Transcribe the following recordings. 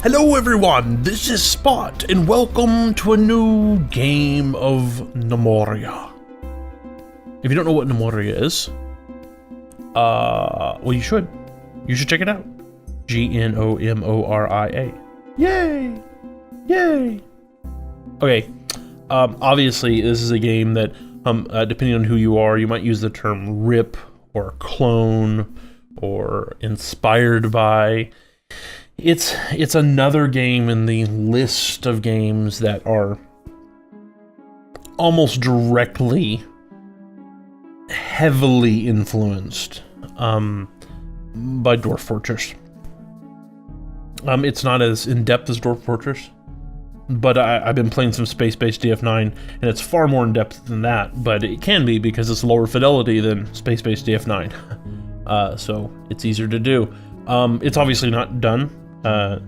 Hello everyone, this is Spot, and welcome to a new game of Gnomoria. If you don't know what Gnomoria is, well you should. You should check it out. Gnomoria. Yay! Yay! Okay, obviously this is a game that, depending on who you are, you might use the term rip, or clone, or inspired by. It's another game in the list of games that are almost directly, heavily influenced by Dwarf Fortress. It's not as in-depth as Dwarf Fortress, but I've been playing some space-based DF9, and it's far more in-depth than that, but it can be because it's lower fidelity than space-based DF9, so it's easier to do. It's obviously not done. I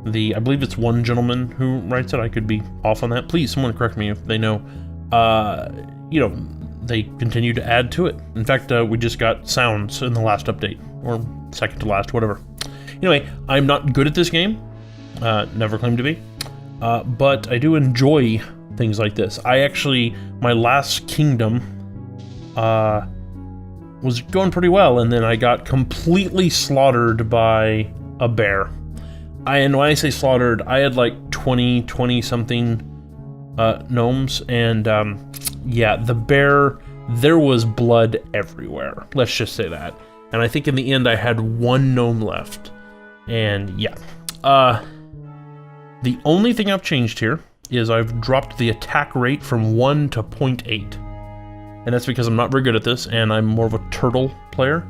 believe it's one gentleman who writes it. I could be off on that. Please, someone correct me if they know. You know, they continue to add to it. In fact, we just got sounds in the last update, or second to last, whatever. Anyway, I'm not good at this game. Never claimed to be. But I do enjoy things like this. My last kingdom, was going pretty well, and then I got completely slaughtered by a bear. And when I say slaughtered, I had like 20 something gnomes, and yeah, the bear, there was blood everywhere. Let's just say that. And I think in the end I had one gnome left. And yeah. The only thing I've changed here is I've dropped the attack rate from 1 to 0.8. And that's because I'm not very good at this, and I'm more of a turtle player.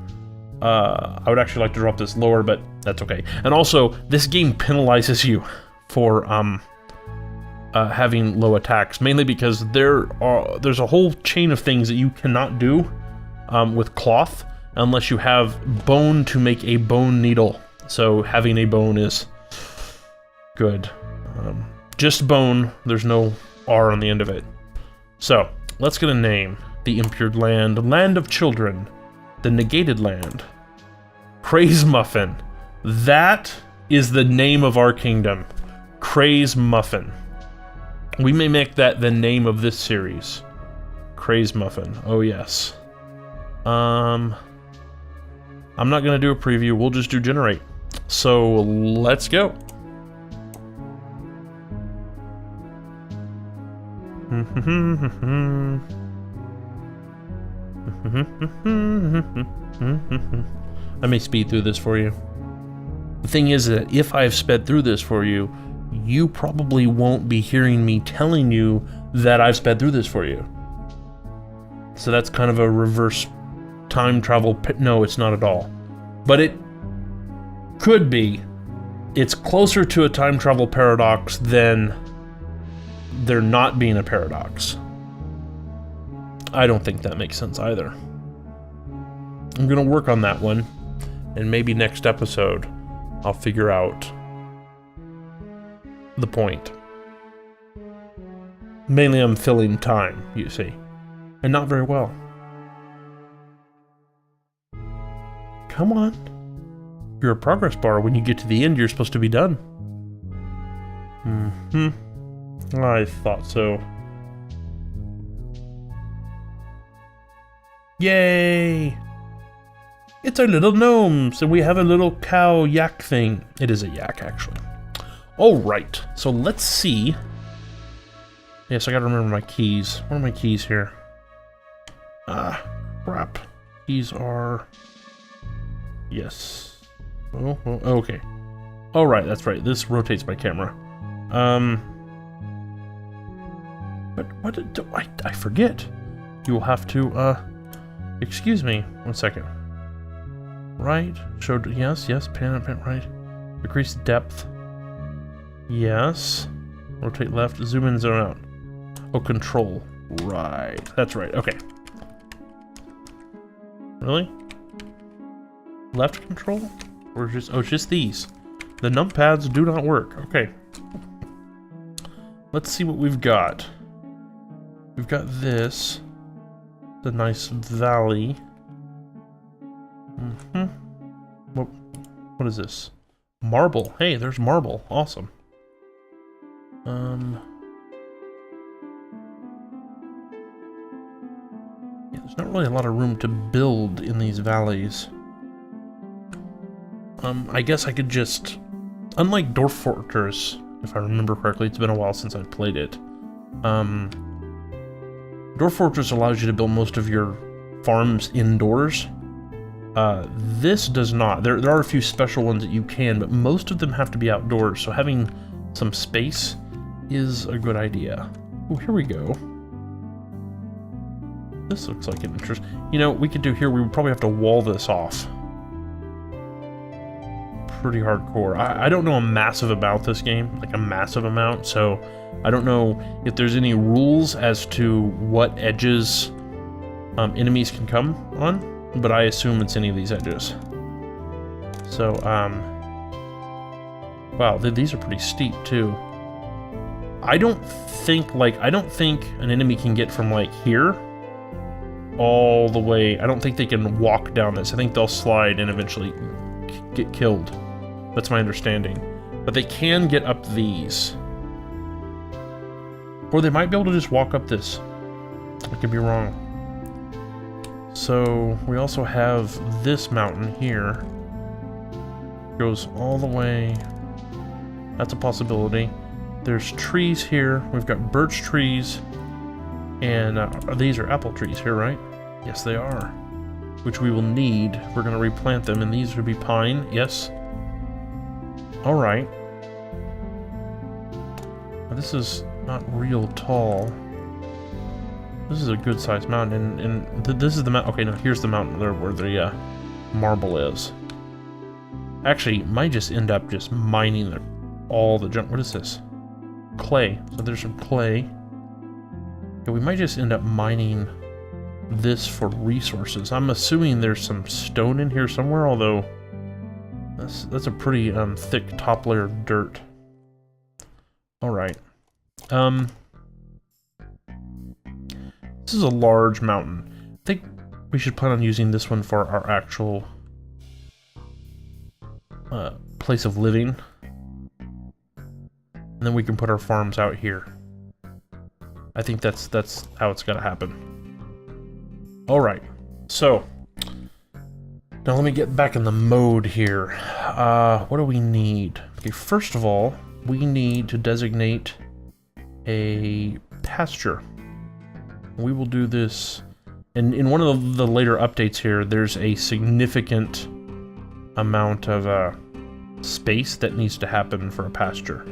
I would actually like to drop this lower, but that's okay. And also, this game penalizes you for having low attacks, mainly because there's a whole chain of things that you cannot do with cloth unless you have bone to make a bone needle. So having a bone is good. Just bone, there's no R on the end of it. So, let's get a name. The Impure Land, Land of Children. The Negated Land. Crazemuffin. That is the name of our kingdom. Crazemuffin. We may make that the name of this series. Crazemuffin. Oh yes. I'm not gonna do a preview, we'll just do generate. So let's go. I may speed through this for you. The thing is that if I've sped through this for you, you probably won't be hearing me telling you that I've sped through this for you. So that's kind of a reverse time travel. No, it's not at all. But it could be. It's closer to a time travel paradox than there not being a paradox. I don't think that makes sense either. I'm gonna work on that one, and maybe next episode I'll figure out the point. Mainly I'm filling time, you see, and not very well. Come on. You're a progress bar. When you get to the end, you're supposed to be done. I thought so. Yay! It's our little gnomes, and we have a little cow yak thing. It is a yak, actually. Alright, so let's see. Yes, I gotta remember my keys. What are my keys here? Ah, crap. Keys are... Yes. Oh, okay. Alright, that's right. This rotates my camera. But what do I forget? You will have to, excuse me, 1 second. Right, showed, yes, pan, right. Decrease depth. Yes. Rotate left, zoom in, zoom out. Oh, control. Right, that's right, okay. Really? Left control? Or just, oh, it's just these. The numpads do not work, okay. Let's see what we've got. We've got this. The nice valley. What is this? Marble. Hey, there's marble. Awesome. Yeah, there's not really a lot of room to build in these valleys. I guess I could just... Unlike Dwarf Fortress, if I remember correctly, it's been a while since I've played it. Dwarf Fortress allows you to build most of your farms indoors. This does not. There are a few special ones that you can, but most of them have to be outdoors, so having some space is a good idea. Oh, here we go. This looks like an interest. You know, we could do here, we would probably have to wall this off. Pretty hardcore. I don't know a massive about this game, like a massive amount, so I don't know if there's any rules as to what edges enemies can come on, but I assume it's any of these edges. So, wow, these are pretty steep too. I don't think an enemy can get from like here all the way. I don't think they can walk down this. I think they'll slide and eventually get killed. That's my understanding. But they can get up these. Or they might be able to just walk up this. I could be wrong. So we also have this mountain here. Goes all the way. That's a possibility. There's trees here. We've got birch trees. And these are apple trees here, right? Yes, they are. Which we will need. We're going to replant them, and these would be pine. Yes. Alright. This is not real tall. This is a good sized mountain, and this is the mountain. Okay, no, here's the mountain there where the marble is. Actually, might just end up just mining all the junk. What is this? Clay. So there's some clay. Okay, we might just end up mining this for resources. I'm assuming there's some stone in here somewhere, although that's a pretty thick top layer of dirt. Alright. This is a large mountain. I think we should plan on using this one for our actual place of living. And then we can put our farms out here. I think that's how it's gotta happen. Alright, so now let me get back in the mode here. What do we need? Okay, first of all, we need to designate a pasture. We will do this, and in one of the later updates here, there's a significant amount of space that needs to happen for a pasture.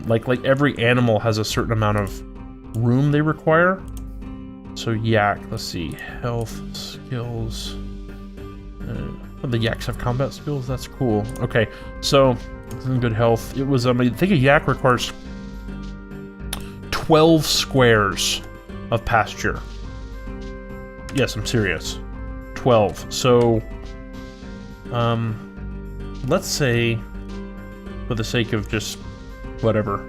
Like every animal has a certain amount of room they require. So yak, let's see, health, skills. The yaks have combat skills. That's cool. Okay, so it's in good health. It was I think a yak requires 12 squares of pasture. Yes, I'm serious. 12. So, let's say, for the sake of just whatever,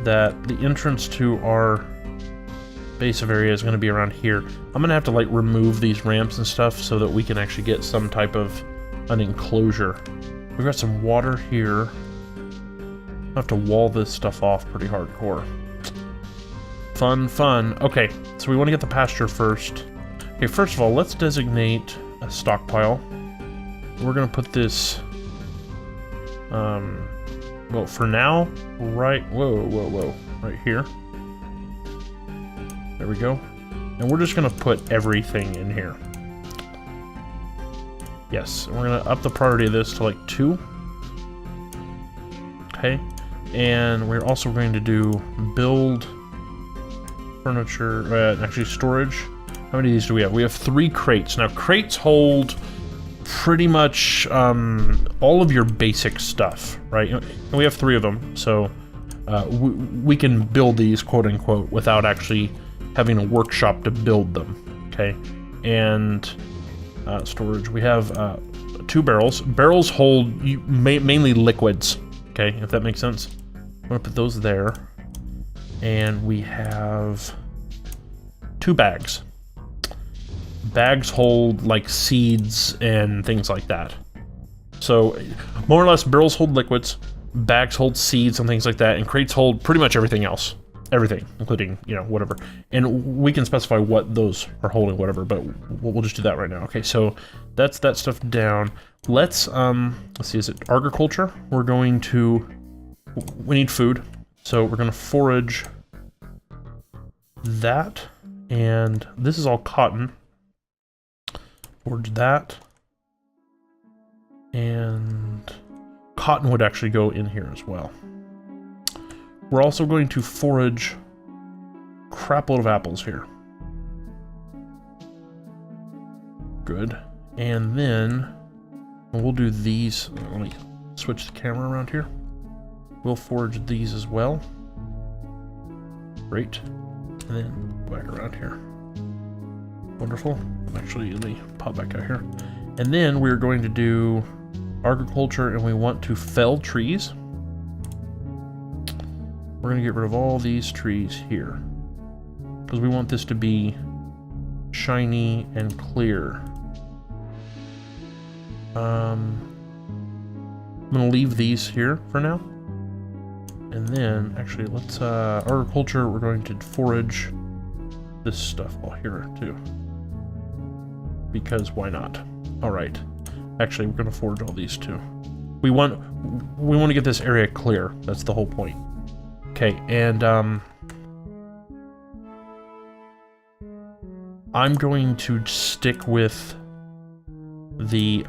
that the entrance to our base of area is going to be around here. I'm going to have to like remove these ramps and stuff so that we can actually get some type of an enclosure. We've got some water here. I have to wall this stuff off pretty hardcore. Fun. Okay, so we want to get the pasture first. Okay, first of all, let's designate a stockpile. We're going to put this, well, for now, right, whoa, right here. There we go. And we're just going to put everything in here. Yes, we're going to up the priority of this to like 2. Okay, and we're also going to do build furniture, actually storage. How many of these do we have? We have 3 crates. Now, crates hold pretty much all of your basic stuff, right? And we have 3 of them, so we can build these, quote-unquote, without actually having a workshop to build them, okay? And storage, we have 2 barrels. Barrels hold mainly liquids, okay, if that makes sense. I'm gonna put those there. And we have 2 bags. Bags hold like seeds and things like that. So more or less, barrels hold liquids, bags hold seeds and things like that, and crates hold pretty much everything else. Everything, including, you know, whatever. And we can specify what those are holding, whatever, but we'll just do that right now. Okay, so that's that stuff down. Let's see, is it agriculture? We're going to, we need food. So we're gonna forage that, and this is all cotton. Forage that. And cotton would actually go in here as well. We're also going to forage crap load of apples here. Good. And then we'll do these. Let me switch the camera around here. We'll forage these as well. Great. And then go back around here. Wonderful. Actually, let me pop back out here. And then we're going to do agriculture, and we want to fell trees. We're going to get rid of all these trees here, because we want this to be shiny and clear. I'm going to leave these here for now. And then, actually, let's, agriculture, we're going to forage this stuff all here, too. Because why not? Alright. Actually, we're going to forage all these, too. We want to get this area clear. That's the whole point. Okay, and I'm going to stick with the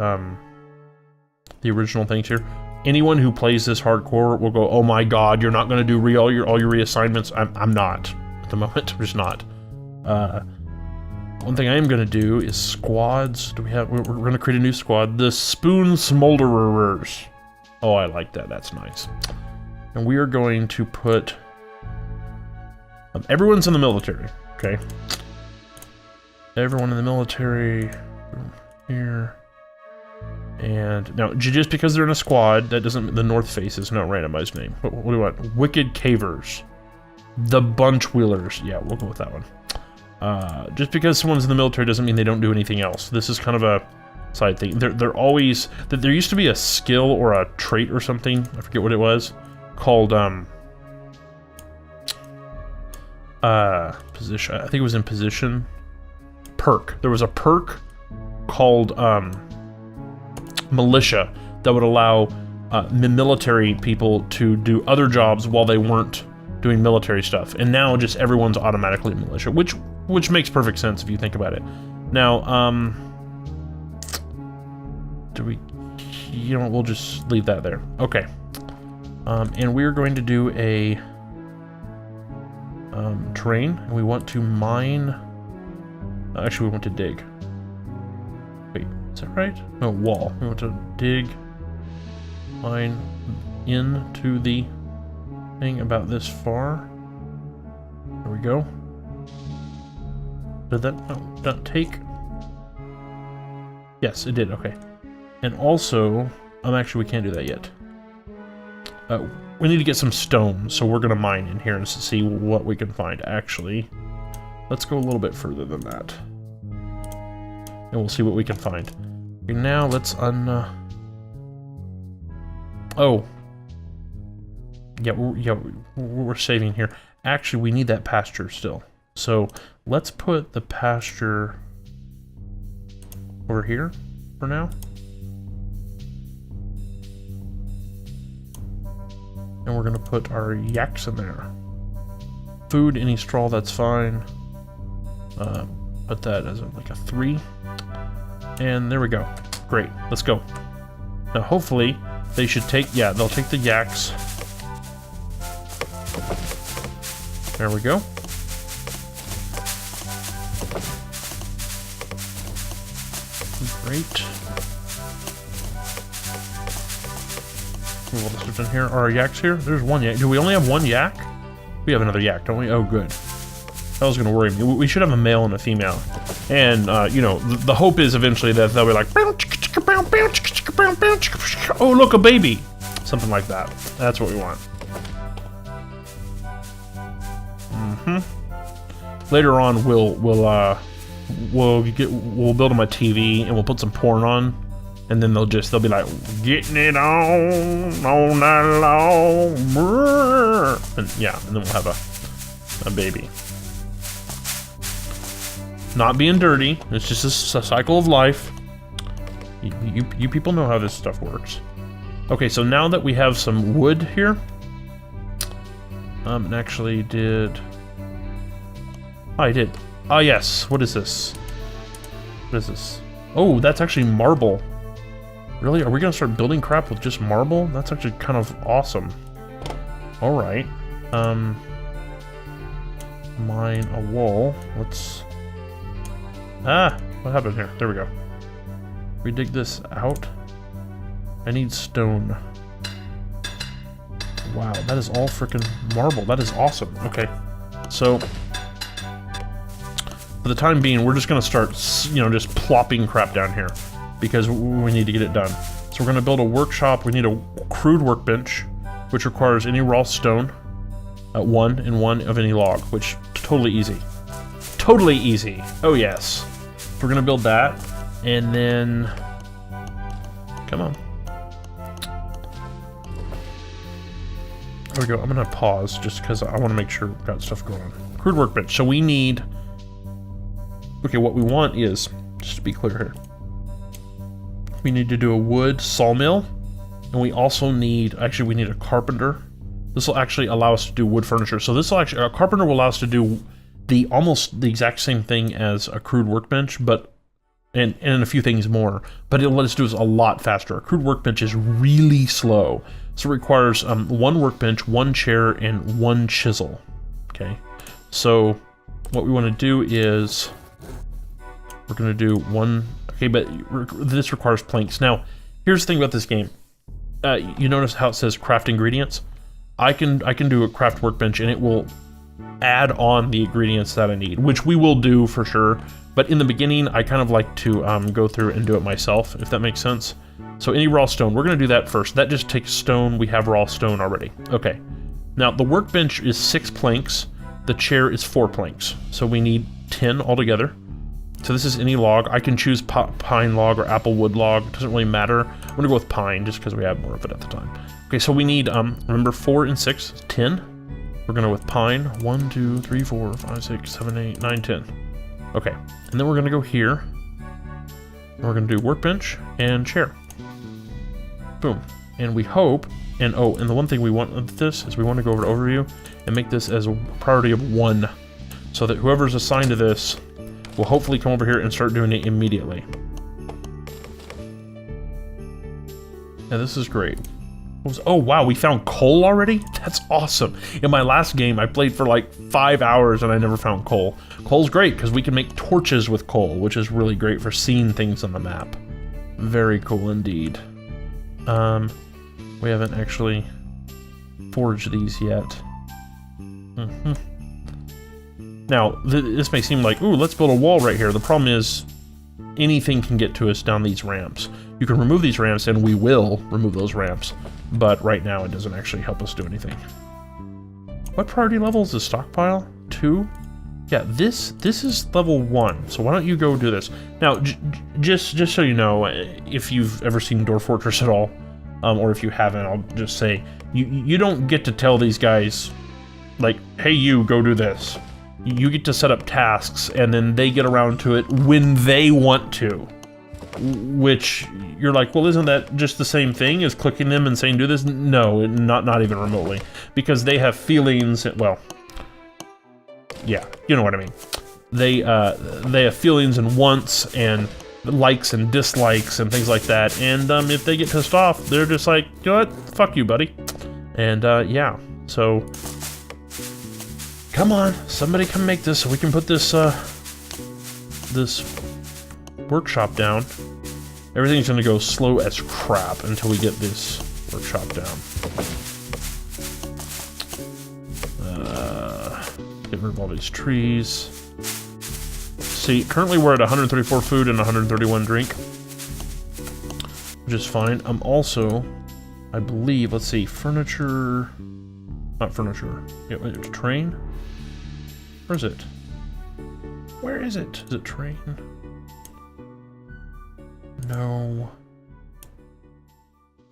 original things here. Anyone who plays this hardcore will go, "Oh my God, you're not going to do all your reassignments." I'm not at the moment. I'm just not. One thing I am going to do is squads. Do we have? We're going to create a new squad. The Spoon Smolderers. Oh, I like that. That's nice. And we are going to put everyone's in the military, okay? Everyone in the military here. And now, just because they're in a squad, that doesn't. The North Face is not randomized name. What do we want? Wicked Cavers, the Bunch Wheelers. Yeah, we'll go with that one. Just because someone's in the military doesn't mean they don't do anything else. This is kind of a side thing. They're always. There used to be a skill or a trait or something. I forget what it was. Called position. I think it was in position. Perk. There was a perk called militia that would allow military people to do other jobs while they weren't doing military stuff. And now just everyone's automatically militia, which makes perfect sense if you think about it. Now, do we? You know, we'll just leave that there. Okay. And we're going to do a terrain, and we want to mine. Actually, we want to dig. Wait, is that right? No, wall. We want to dig, mine into the thing about this far. There we go. Did that not take? Yes, it did. Okay. And also, actually, we can't do that yet. We need to get some stone, so we're gonna mine in here and see what we can find. Actually, let's go a little bit further than that, and we'll see what we can find. Okay, now let's oh, yeah, we're saving here. Actually, we need that pasture still, so let's put the pasture over here for now. And we're gonna put our yaks in there. Food, any straw, that's fine. Put that as like a 3. And there we go. Great, let's go. Now hopefully they should take, yeah, they'll take the yaks. There we go. Great. All this stuff in here. Are our yaks here? There's one yak. Do we only have one yak? We have another yak, don't we? Oh, good. That was gonna worry me. We should have a male and a female. And, you know, the hope is eventually that they'll be like, oh, look, a baby. Something like that. That's what we want. Later on, we'll build them a TV and we'll put some porn on. and then they'll be like, getting it on all night long. And yeah, and then we'll have a baby. Not being dirty, it's just a cycle of life. You people know how this stuff works. Okay, so now that we have some wood here, and actually did... Oh, I did. Oh, yes. What is this? What is this? Oh, that's actually marble. Really? Are we gonna start building crap with just marble? That's actually kind of awesome. Alright. Mine a wall. Let's... Ah! What happened here? There we go. We dig this out. I need stone. Wow, that is all freaking marble. That is awesome. Okay, so for the time being, we're just gonna start, you know, just plopping crap down here because we need to get it done. So we're gonna build a workshop. We need a crude workbench, which requires any raw stone, 1 and 1 of any log, which totally easy. Totally easy. Oh yes. We're gonna build that, and then come on. There we go. I'm gonna pause just because I want to make sure we've got stuff going on. Crude workbench. So we need. Okay, what we want is, just to be clear here, we need to do a wood sawmill, and we also need. Actually, we need a carpenter. This will actually allow us to do wood furniture. So this will actually, a carpenter will allow us to do almost the exact same thing as a crude workbench, but and a few things more. But it'll let us do it a lot faster. A crude workbench is really slow. So it requires 1 workbench, 1 chair, and 1 chisel. Okay, so what we want to do is we're going to do 1. Okay, but this requires planks. Now, here's the thing about this game. You notice how it says craft ingredients? I can do a craft workbench, and it will add on the ingredients that I need, which we will do for sure. But in the beginning, I kind of like to go through and do it myself, if that makes sense. So any raw stone, we're going to do that first. That just takes stone. We have raw stone already. Okay. Now, the workbench is 6 planks. The chair is 4 planks. So we need 10 altogether. So this is any log. I can choose pine log or apple wood log. It doesn't really matter. I'm going to go with pine just because we have more of it at the time. Okay, so we need, remember, 4 and 6, 10. We're going to go with pine. 1, 2, 3, 4, 5, 6, 7, 8, 9, 10. Okay, and then we're going to go here. And we're going to do workbench and chair. Boom. And we hope, and oh, and the one thing we want with this is we want to go over to overview and make this as a priority of 1, so that whoever's assigned to this will hopefully come over here and start doing it immediately. Now this is great. Oh wow, we found coal already? That's awesome. In my last game, I played for like 5 hours and I never found coal. Coal's great because we can make torches with coal, which is really great for seeing things on the map. Very cool indeed. We haven't actually forged these yet. Now, this may seem like, ooh, let's build a wall right here. The problem is, anything can get to us down these ramps. You can remove these ramps, and we will remove those ramps. But right now, it doesn't actually help us do anything. What priority level is the stockpile? 2? Yeah, this is level 1. So why don't you go do this? Now, just so you know, if you've ever seen Dwarf Fortress at all, or if you haven't, I'll just say, you don't get to tell these guys, like, hey, you, go do this. You get to set up tasks, and then they get around to it when they want to. Which, you're like, well, isn't that just the same thing as clicking them and saying do this? No, not even remotely. Because they have feelings, well, yeah, you know what I mean. They have feelings and wants and likes and dislikes and things like that. And if they get pissed off, they're just like, you know what, fuck you, buddy. And yeah, so... Come on, somebody come make this so we can put this this workshop down. Everything's gonna go slow as crap until we get this workshop down. Get rid of all these trees. See, currently we're at 134 food and 131 drink, which is fine. I'm also, I believe, let's see, furniture, not furniture, yeah, train? Where is it? Where is it? Is it train? No.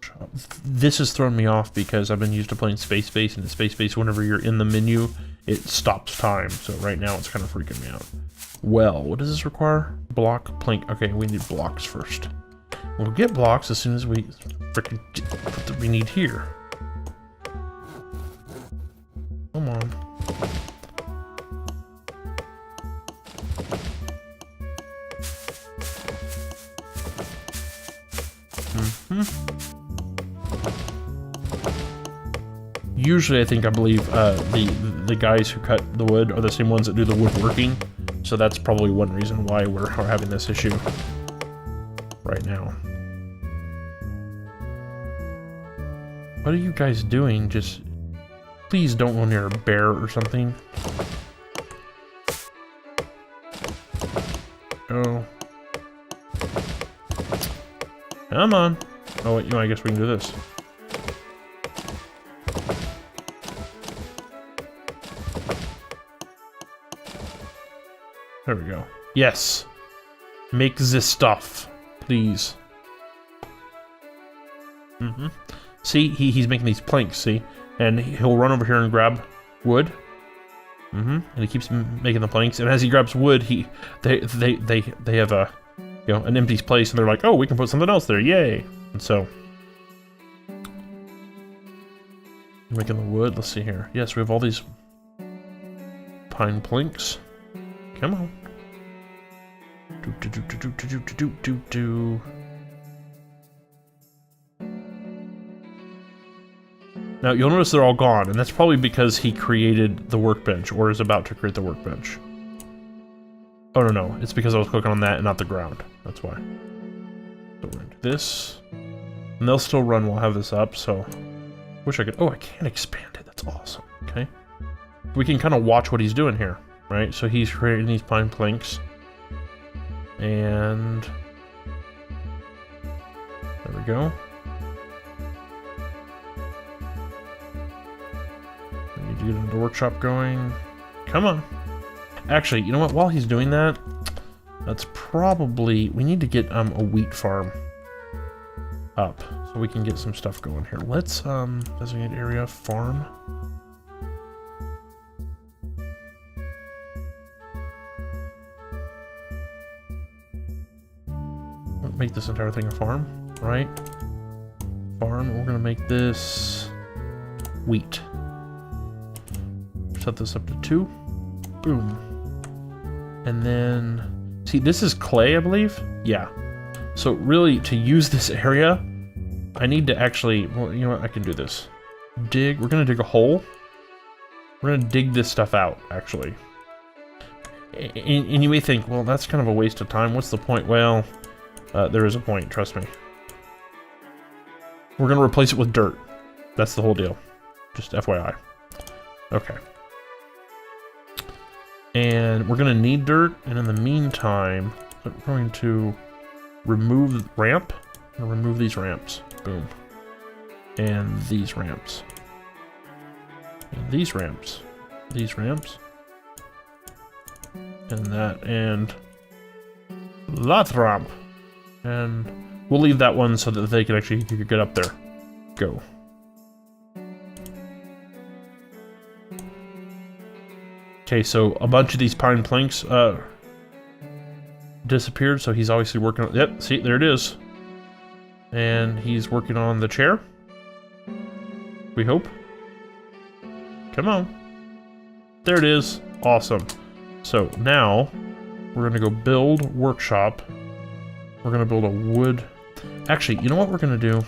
workshop. This has thrown me off because I've been used to playing Space Base, and in Space Base, whenever you're in the menu, it stops time. So right now it's kind of freaking me out. Well, what does this require? Block, plank. Okay, we need blocks first. We'll get blocks as soon as we freaking get what we need here. Come on. Usually, I believe the guys who cut the wood are the same ones that do the woodworking, so that's probably one reason why we're having this issue right now. What are you guys doing? Just please don't go near a bear or something. Oh, come on. Oh, wait, I guess we can do this. There we go. Yes. Make this stuff, please. See, he's making these planks, see? And he'll run over here and grab wood. And he keeps making the planks. And as he grabs wood, they have a, an empty place, and they're like, oh, we can put something else there, yay! And so, making the wood. Let's see here. Yes, we have all these pine planks. Come on. Now, you'll notice they're all gone, and that's probably because he created the workbench, or is about to create the workbench. Oh, no, it's because I was clicking on that and not the ground. That's why. So we're going to do this. And they'll still run while I have this up, so... Wish I could... Oh, I can expand it. That's awesome. Okay. We can kind of watch what he's doing here, right? So he's creating these pine planks. And... there we go. We need to get the workshop going. Come on. Actually, you know what? While he's doing that, that's probably... We need to get a wheat farm up so we can get some stuff going here. Let's designate area farm. Make this entire thing a farm, right? Farm. We're gonna make this wheat. Set this up to 2. Boom. And then, see, this is clay, I believe. Yeah. So really, to use this area, I need to actually. Well, you know what? I can do this. Dig. We're gonna dig a hole. We're gonna dig this stuff out, actually. And you may think, well, that's kind of a waste of time. What's the point? Well. There is a point, trust me. We're going to replace it with dirt. That's the whole deal. Just FYI. Okay. And we're going to need dirt, and in the meantime, we're going to remove the ramp. And remove these ramps. Boom. And these ramps. And these ramps. These ramps. And that, and that ramp. And we'll leave that one so that they can actually get up there. Go. Okay, so a bunch of these pine planks disappeared, so he's obviously working on... Yep, see, there it is. And he's working on the chair. We hope. Come on. There it is. Awesome. So now, we're going to go build workshop. We're going to build a wood... Actually, you know what we're going to do?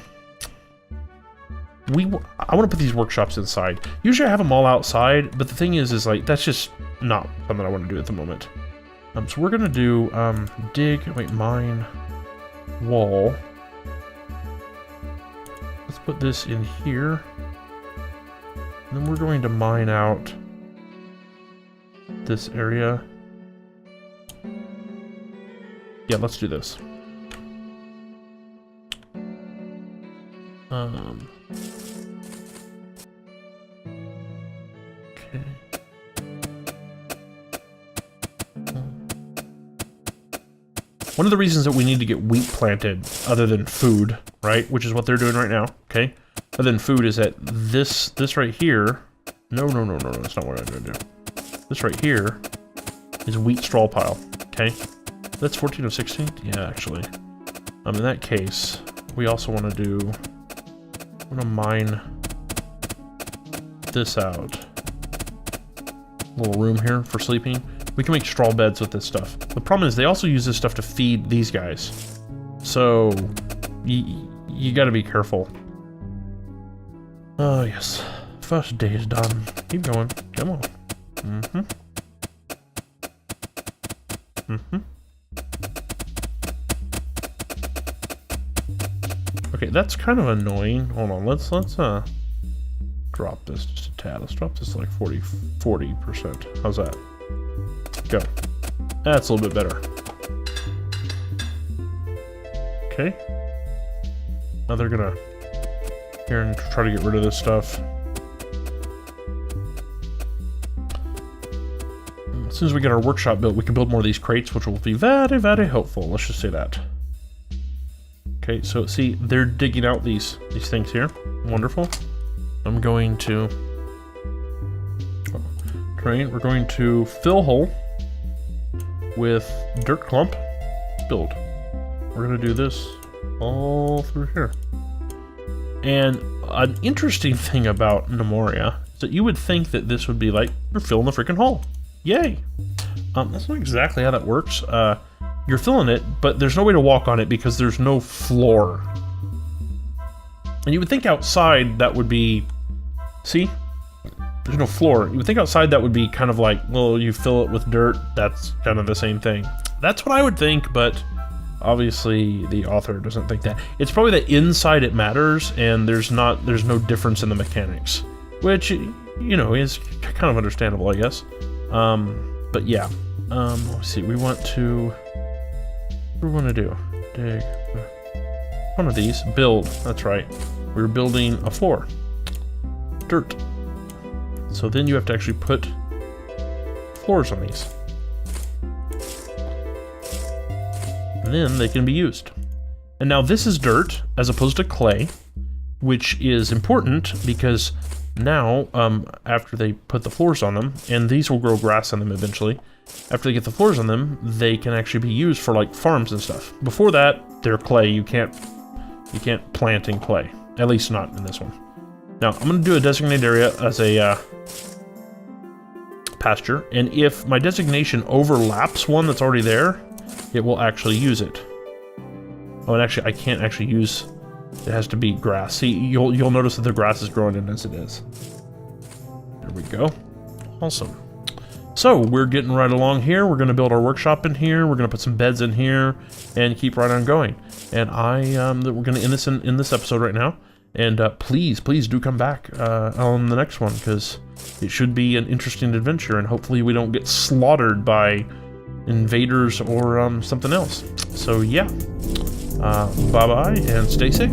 I want to put these workshops inside. Usually I have them all outside, but the thing is like, that's just not something I want to do at the moment. So we're going to do, mine, wall. Let's put this in here. And then we're going to mine out this area. Yeah, let's do this. Okay. One of the reasons that we need to get wheat planted, other than food, right, which is what they're doing right now, okay, other than food, is that this right here, no, that's not what I'm gonna do. This right here is wheat straw pile, okay? That's 14 of 16? Yeah, actually. In that case, we also want to do, I'm gonna mine this out. Little room here for sleeping. We can make straw beds with this stuff. The problem is they also use this stuff to feed these guys. So, you gotta be careful. Oh, yes. First day is done. Keep going. Come on. Okay, that's kind of annoying. Hold on, let's drop this just a tad. Let's drop this to like 40%. How's that? Go. That's a little bit better. Okay. Now they're gonna here and try to get rid of this stuff. As soon as we get our workshop built, we can build more of these crates, which will be very, very helpful. Let's just say that. Okay, so see, they're digging out these things here. Wonderful. I'm going to terrain. We're going to fill hole with dirt clump. Build. We're gonna do this all through here. And an interesting thing about Gnomoria is that you would think that this would be like you're filling the freaking hole. Yay! That's not exactly how that works. You're filling it, but there's no way to walk on it because there's no floor. And you would think outside that would be... See? There's no floor. You would think outside that would be kind of like, well, you fill it with dirt. That's kind of the same thing. That's what I would think, but obviously the author doesn't think that. It's probably that inside it matters, and there's no difference in the mechanics. Which, you know, is kind of understandable, I guess. But yeah. Let's see, we want to... What do we want to do? Dig. One of these. Build. That's right. We're building a floor. Dirt. So then you have to actually put floors on these. And then they can be used. And now this is dirt as opposed to clay, which is important because now, after they put the floors on them, and these will grow grass on them eventually, after they get the floors on them, they can actually be used for like farms and stuff. Before that, they're clay. You can't plant in clay. At least not in this one. Now, I'm going to do a designated area as a pasture, and if my designation overlaps one that's already there, it will actually use it. Oh, and actually, I can't actually use... It has to be grass. See, you'll notice that the grass is growing in as it is. There we go. Awesome. So, we're getting right along here. We're going to build our workshop in here. We're going to put some beds in here and keep right on going. And we're going to end this in this episode right now. And please do come back on the next one, because it should be an interesting adventure, and hopefully we don't get slaughtered by invaders or something else. So yeah, bye-bye and stay safe.